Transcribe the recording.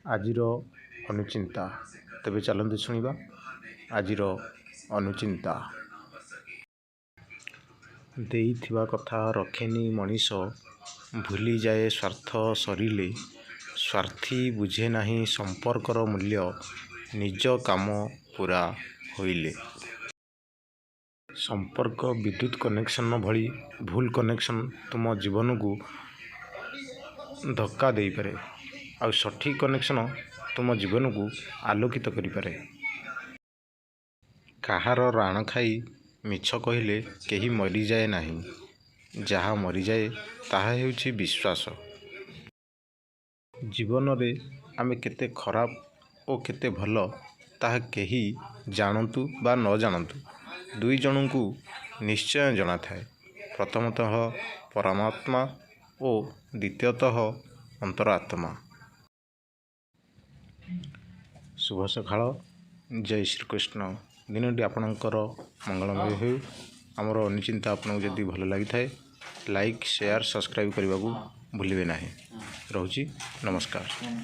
ଆଜିର ଅନୁଚିନ୍ତା। ତେବେ ଚାଲନ୍ତୁ ଶୁଣିବା ଆଜିର ଅନୁଚିନ୍ତା। ଦେଇଥିବା କଥା ରଖେନି ମଣିଷ, ଭୁଲିଯାଏ ସ୍ୱାର୍ଥ ସରିଲେ। ସ୍ୱାର୍ଥୀ ବୁଝେ ନାହିଁ ସମ୍ପର୍କର ମୂଲ୍ୟ, ନିଜ କାମ ପୂରା ହୋଇଲେ। ସମ୍ପର୍କ ବିଦ୍ୟୁତ୍ କନେକ୍ସନ ଭଳି ଭୁଲ କନେକ୍ସନ ତୁମ ଜୀବନକୁ ଧକ୍କା ଦେଇପାରେ, ଆଉ ସଠିକ୍ କନେକ୍ସନ ତୁମ ଜୀବନକୁ ଆଲୋକିତ କରିପାରେ। କାହାର ରାଣ ଖାଇ ମିଛ କହିଲେ କେହି ମରିଯାଏ ନାହିଁ। ଯାହା ମରିଯାଏ ତାହା ହେଉଛି ବିଶ୍ୱାସ। ଜୀବନରେ ଆମେ କେତେ ଖରାପ ଓ କେତେ ଭଲ ତାହା କେହି ଜାଣନ୍ତୁ ବା ନ ଜାଣନ୍ତୁ, ଦୁଇ ଜଣଙ୍କୁ ନିଶ୍ଚୟ ଜଣାଥାଏ। ପ୍ରଥମତଃ ପରମାତ୍ମା ଓ ଦ୍ୱିତୀୟତଃ ଅନ୍ତରାତ୍ମା। ଶୁଭ ସକାଳ। ଜୟ ଶ୍ରୀକୃଷ୍ଣ। ଦିନଟି ଆପଣଙ୍କର ମଙ୍ଗଳମୟ ହେଉ। ଆମର ଅନୁଚିନ୍ତା ଆପଣଙ୍କୁ ଯଦି ଭଲ ଲାଗିଥାଏ, ଲାଇକ୍, ସେୟାର, ସବସ୍କ୍ରାଇବ୍ କରିବାକୁ ଭୁଲିବେ ନାହିଁ। ରହୁଛି, ନମସ୍କାର।